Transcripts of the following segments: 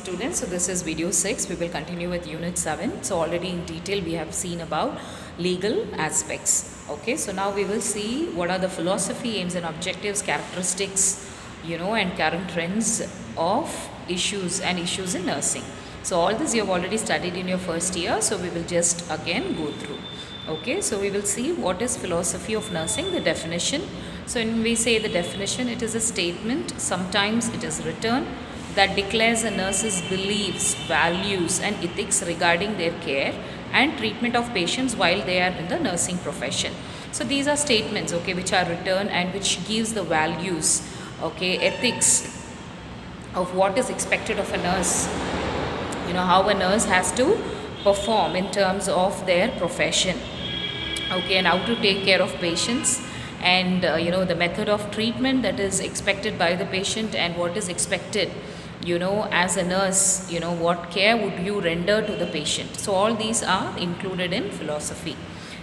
students, so this is video 6. We will continue with unit 7. So already in detail we have seen about legal aspects. Okay, so now we will see what are the philosophy, aims and objectives, characteristics, and current trends of issues in nursing. So all this you have already studied in your first year, so we will just again go through. Okay, so we will see what is philosophy of nursing, the definition. So when we say the definition, it is a statement, sometimes it is written, that declares a nurse's beliefs, values and ethics regarding their care and treatment of patients while they are in the nursing profession. So these are statements, okay, which are written and which gives the values, okay, ethics of what is expected of a nurse, how a nurse has to perform in terms of their profession, okay, and how to take care of patients, and the method of treatment that is expected by the patient, and what is expected as a nurse, what care would you render to the patient. So all these are included in philosophy.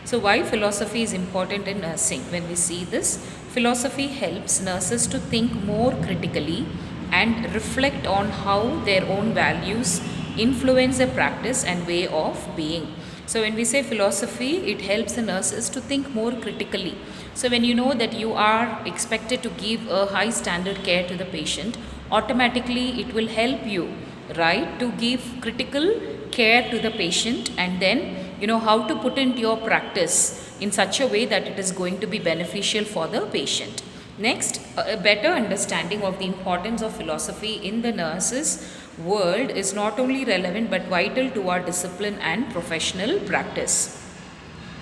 So why philosophy is important in nursing? When we see this, philosophy helps nurses to think more critically and reflect on how their own values influence their practice and way of being. So when we say philosophy, it helps the nurses to think more critically. So when you know that you are expected to give a high standard care to the patient, automatically it will help you, right, to give critical care to the patient, and then how to put into your practice in such a way that it is going to be beneficial for the patient. Next, a better understanding of the importance of philosophy in the nurses world is not only relevant but vital to our discipline and professional practice.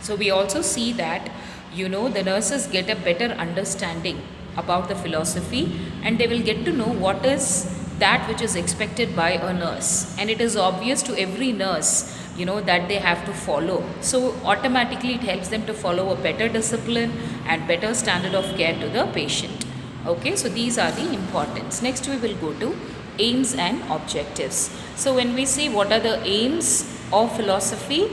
So we also see that the nurses get a better understanding about the philosophy, and they will get to know what is that which is expected by a nurse, and it is obvious to every nurse that they have to follow. So automatically it helps them to follow a better discipline and better standard of care to the patient. Okay, so these are the importance. Next we will go to aims and objectives. So when we see what are the aims of philosophy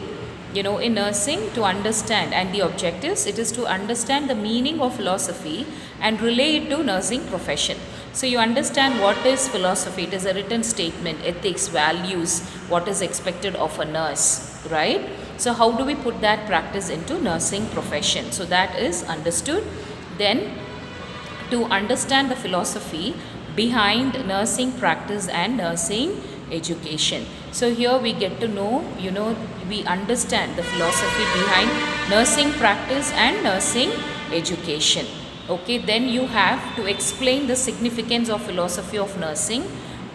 in nursing, to understand, and the objectives, it is to understand the meaning of philosophy and relay it to nursing profession. So you understand what is philosophy. It is a written statement, ethics, values, what is expected of a nurse, right? So how do we put that practice into nursing profession? So that is understood. Then to understand the philosophy behind nursing practice and nursing education. So here we get to know, we understand the philosophy behind nursing practice and nursing education. Okay, then you have to explain the significance of philosophy of nursing,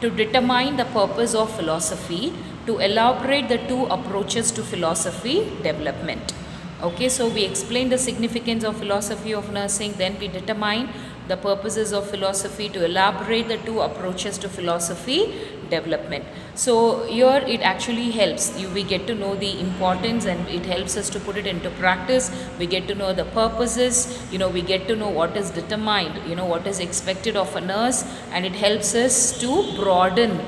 to determine the purpose of philosophy, to elaborate the two approaches to philosophy development. Okay, so we explain the significance of philosophy of nursing, then we determine the purposes of philosophy, to elaborate the two approaches to philosophy development. So here it actually helps you, we get to know the importance, and it helps us to put it into practice. We get to know the purposes, we get to know what is determined, what is expected of a nurse, and it helps us to broaden,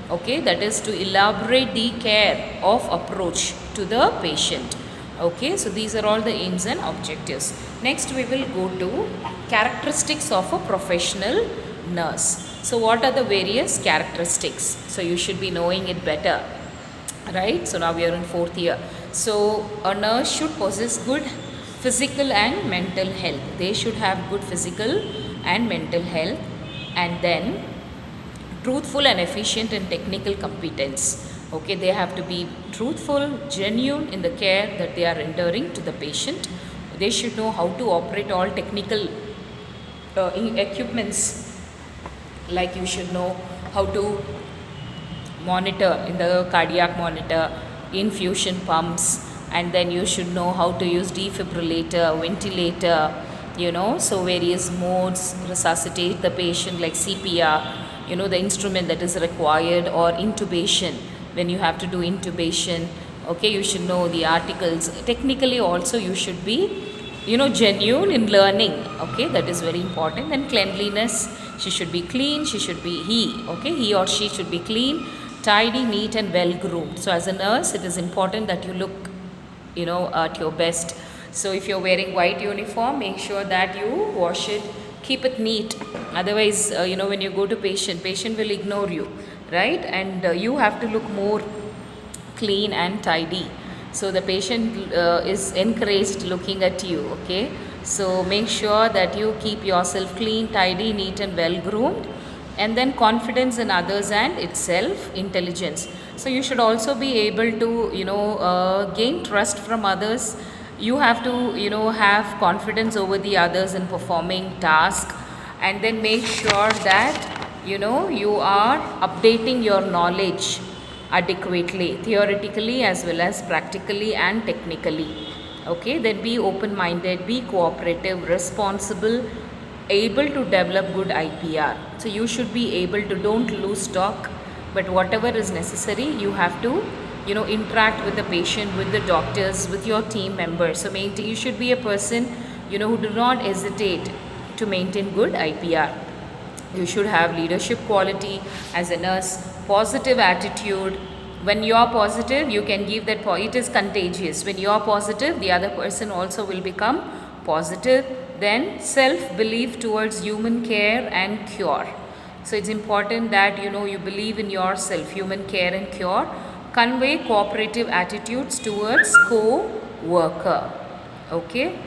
okay, that is to elaborate the care of approach to the patient. Okay, so these are all the aims and objectives. Next we will go to characteristics of a professional nurse. So what are the various characteristics? So you should be knowing it better, right? So now we are in 4th year. So a nurse should possess good physical and mental health. They should have good physical and mental health, and then truthful and efficient in technical competence. Okay, they have to be truthful, genuine in the care that they are rendering to the patient. They should know how to operate all technical equipments, like you should know how to monitor in the cardiac monitor, infusion pumps, and then you should know how to use defibrillator, ventilator, so various modes, resuscitate the patient like CPR, the instrument that is required, or intubation, when you have to do intubation. Okay, you should know the articles. Technically also you should be genuine in learning. Okay, that is very important. Then cleanliness, she should be clean, he or she should be clean, tidy, neat and well groomed. So as a nurse, it is important that you look at your best. So if you're wearing white uniform, make sure that you wash it, keep it neat. Otherwise when you go to patient will ignore you, right? And you have to look more clean and tidy, so the patient is encouraged looking at you. Okay, so make sure that you keep yourself clean, tidy, neat and well groomed. And then confidence in others and itself, intelligence. So you should also be able to gain trust from others. You have to have confidence over the others in performing task. And then make sure that you are updating your knowledge adequately, theoretically as well as practically and technically. Okay, then be open minded, be cooperative, responsible, able to develop good IPR. So you should be able to, don't lose stock, but whatever is necessary, you have to interact with the patient, with the doctors, with your team members. So you should be a person who do not hesitate to maintain good IPR. You should have leadership quality as a nurse, positive attitude. When you are positive, you can give that, it is contagious. When you are positive, the other person also will become positive. Then self-belief towards human care and cure. So it's important that you believe in yourself, human care and cure. Convey cooperative attitudes towards co-worker. Okay,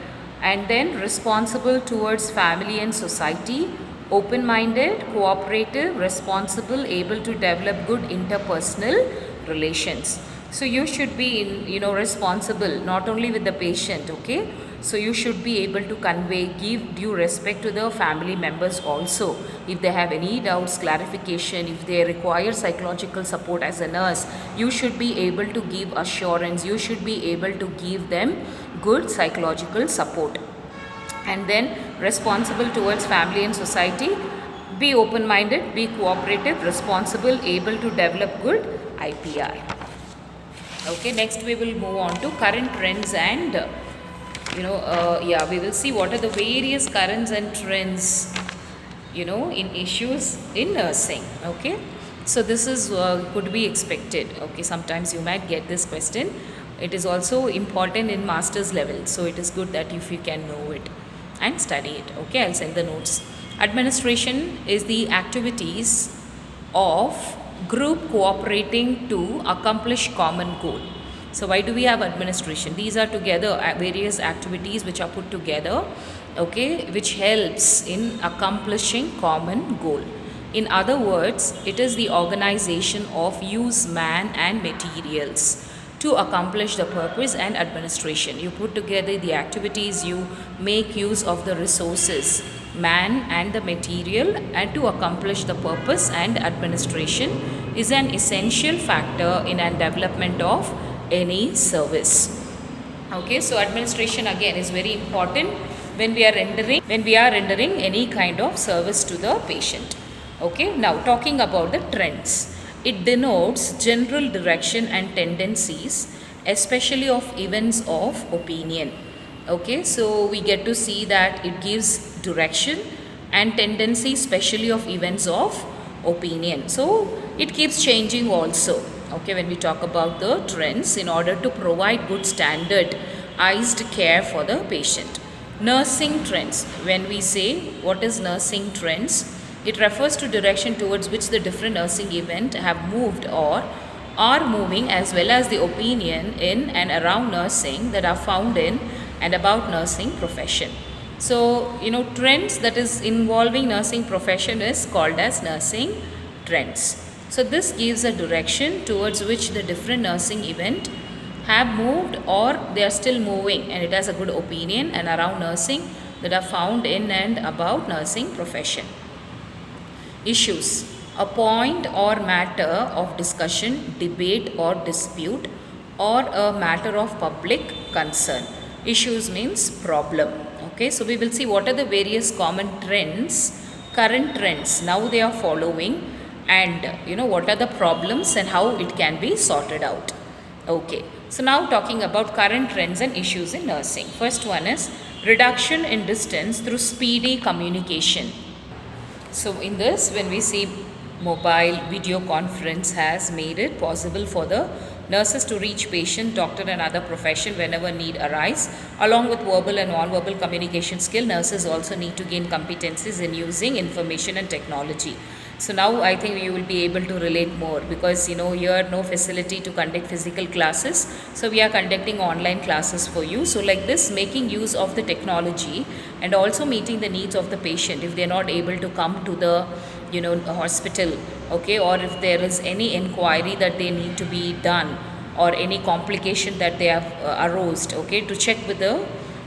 and then responsible towards family and society. Open-minded, cooperative, responsible, able to develop good interpersonal relations. So you should be responsible not only with the patient. Okay, so you should be able to convey, give due respect to the family members also. If they have any doubts, clarification, if they require psychological support as a nurse, you should be able to give assurance. You should be able to give them good psychological support. And then responsible towards family and society. Be open-minded, be cooperative, responsible, able to develop good IPR. Okay, next we will move on to current trends and we will see what are the various currents and trends in issues in nursing. Okay, so this is could be expected. Okay, sometimes you might get this question. It is also important in master's level, so it is good that if you can know it and study it. Okay, I'll send the notes. Administration is the activities of group cooperating to accomplish common goal. So why do we have administration? These are together various activities which are put together, okay, which helps in accomplishing common goal. In other words, it is the organization of use man and materials to accomplish the purpose and administration. You put together the activities, you make use of the resources, man and the material, and to accomplish the purpose and administration is an essential factor in a development of any service. Okay, so administration again is very important when we are rendering any kind of service to the patient. Okay, now talking about the trends. It denotes general direction and tendencies, especially of events of opinion. Okay, so we get to see that it gives direction and tendency, especially of events of opinion. So it keeps changing also. Okay, when we talk about the trends, in order to provide good standardized care for the patient. Nursing trends. When we say what is nursing trends, it refers to direction towards which the different nursing events have moved or are moving, as well as the opinion in and around nursing that are found in and about nursing profession. So, trends that is involving nursing profession is called as nursing trends. So, this gives a direction towards which the different nursing event have moved or they are still moving, and it has a good opinion and around nursing that are found in and about nursing profession. Issues. A point or matter of discussion, debate or dispute, or a matter of public concern. Issues means problem. Okay, so we will see what are the various common trends, current trends now they are following, and what are the problems and how it can be sorted out. Okay, so now talking about current trends and issues in nursing. First one is reduction in distance through speedy communication. So in this, when we see mobile video conference has made it possible for the nurses to reach patient, doctor and other profession whenever need arise. Along with verbal and non-verbal communication skill, nurses also need to gain competencies in using information and technology. So now I think you will be able to relate more, because here no facility to conduct physical classes, so we are conducting online classes for you. So like this, making use of the technology and also meeting the needs of the patient if they are not able to come to the hospital, okay, or if there is any inquiry that they need to be done, or any complication that they have arose, okay, to check with the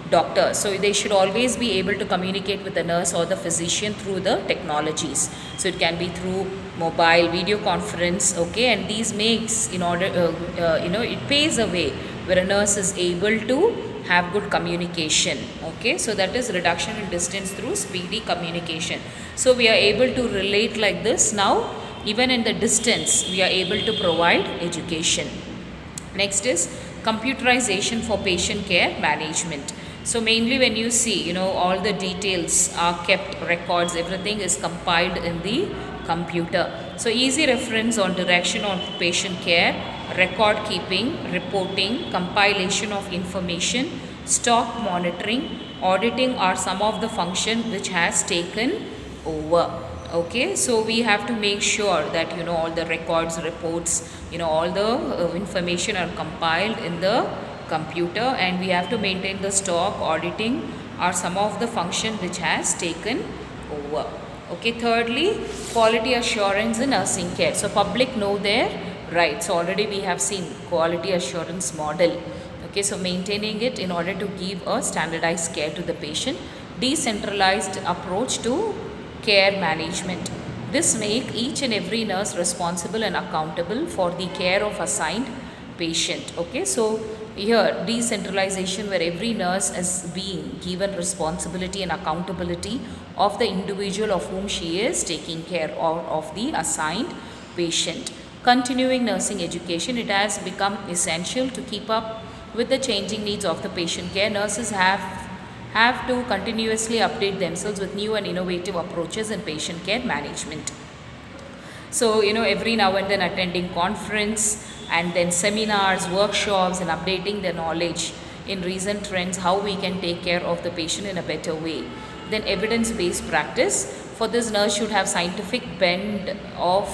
doctor. So they should always be able to communicate with the nurse or the physician through the technologies. So it can be through mobile video conference, okay, and these makes in order it paves a way where a nurse is able to have good communication, okay. So that is reduction in distance through speedy communication. So we are able to relate like this. Now even in the distance we are able to provide education. Next is computerization for patient care management. So mainly when you see, all the details are kept, records, everything is compiled in the computer. So easy reference on direction of patient care, record keeping, reporting, compilation of information, stock monitoring, auditing are some of the function which has taken over. Okay, so we have to make sure that all the records, reports, all the information are compiled in the computer, and we have to maintain the stock. Auditing are some of the function which has taken over. Okay, thirdly, quality assurance in nursing care. So public know their rights. So already we have seen quality assurance model. Okay, so maintaining it in order to give a standardized care to the patient. Decentralized approach to care management. This make each and every nurse responsible and accountable for the care of assigned patient. Okay, so here decentralization, where every nurse is being given responsibility and accountability of the individual of whom she is taking care of the assigned patient. Continuing nursing education, it has become essential to keep up with the changing needs of the patient care. Nurses have to continuously update themselves with new and innovative approaches in patient care management. So every now and then attending conference and then seminars, workshops, and updating their knowledge in recent trends, how we can take care of the patient in a better way. Then evidence-based practice. For this, nurse should have scientific blend, okay,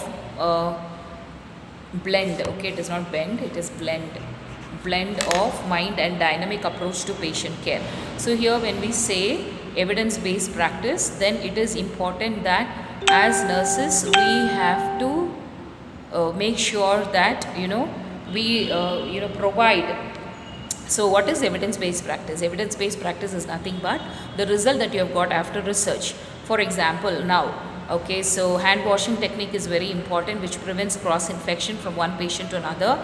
it is not bend, it is blend of mind and dynamic approach to patient care. So here when we say evidence-based practice, then it is important that as nurses we have to make sure that we provide. So what is evidence-based practice? Evidence-based practice is nothing but the result that you have got after research. For example, now, okay, so hand washing technique is very important, which prevents cross infection from one patient to another,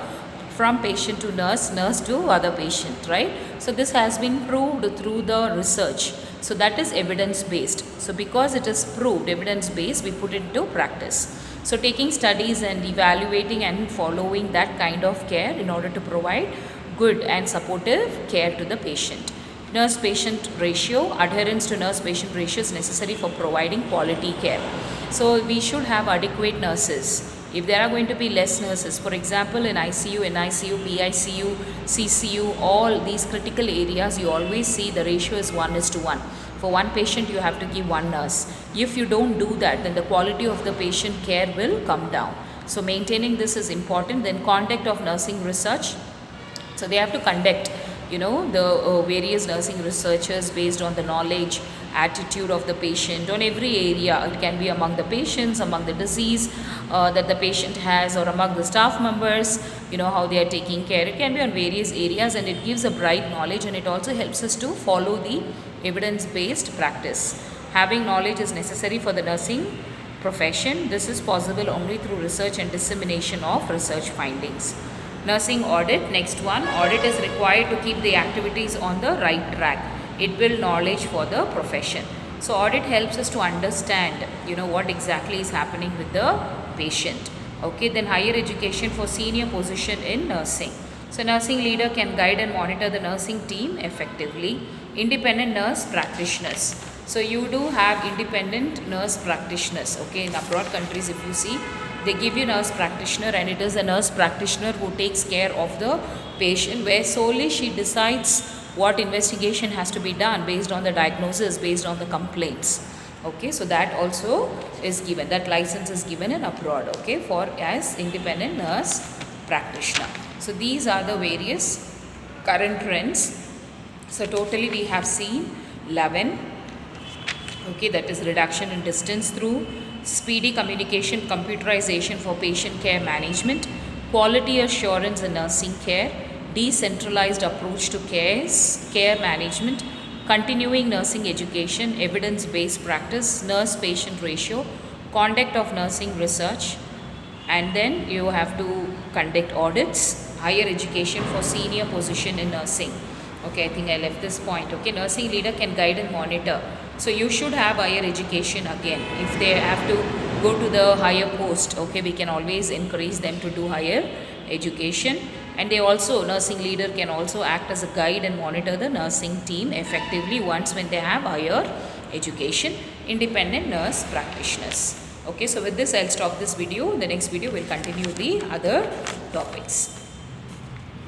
from patient to nurse, nurse to other patient, right? So this has been proved through the research. So that is evidence based. So because it is proved evidence based, we put it into practice. So taking studies and evaluating and following that kind of care in order to provide good and supportive care to the patient. Nurse-patient ratio, adherence to nurse-patient ratio is necessary for providing quality care. So we should have adequate nurses. If there are going to be less nurses, for example in ICU, NICU, PICU, CCU, all these critical areas, you always see the ratio is 1:1. For one patient you have to give one nurse. If you don't do that, then the quality of the patient care will come down. So maintaining this is important. Then conduct of nursing research. So they have to conduct the various nursing researchers based on the knowledge, attitude of the patient on every area. It can be among the patients, among the disease that the patient has, or among the staff members, how they are taking care. It can be on various areas, and it gives a bright knowledge, and it also helps us to follow the evidence-based practice. Having knowledge is necessary for the nursing profession. This is possible only through research and dissemination of research findings. Nursing audit, next one. Audit is required to keep the activities on the right track. It builds knowledge for the profession. So audit helps us to understand, what exactly is happening with the patient. Okay, then higher education for senior position in nursing. So nursing leader can guide and monitor the nursing team effectively. Independent nurse practitioners. So you do have independent nurse practitioners. Okay, in abroad countries, if you see, they give you nurse practitioner, and it is a nurse practitioner who takes care of the patient, where solely she decides what investigation has to be done based on the diagnosis, based on the complaints. Okay, so that also is given, that license is given in abroad, okay, for as independent nurse practitioner. So these are the various current trends. So totally we have seen 11. Okay, that is reduction in distance through speedy communication, computerization for patient care management, quality assurance in nursing care, decentralized approach to care management, continuing nursing education, evidence-based practice, nurse-patient ratio, conduct of nursing research, and then you have to conduct audits, higher education for senior position in nursing. Okay, I think I left this point. Okay, nursing leader can guide and monitor. So you should have higher education again. If they have to go to the higher post, okay, we can always encourage them to do higher education. And they also, nursing leader can also act as a guide and monitor the nursing team effectively once when they have higher education. Independent nurse practitioners. Okay, so with this I'll stop this video. In the next video we'll continue the other topics.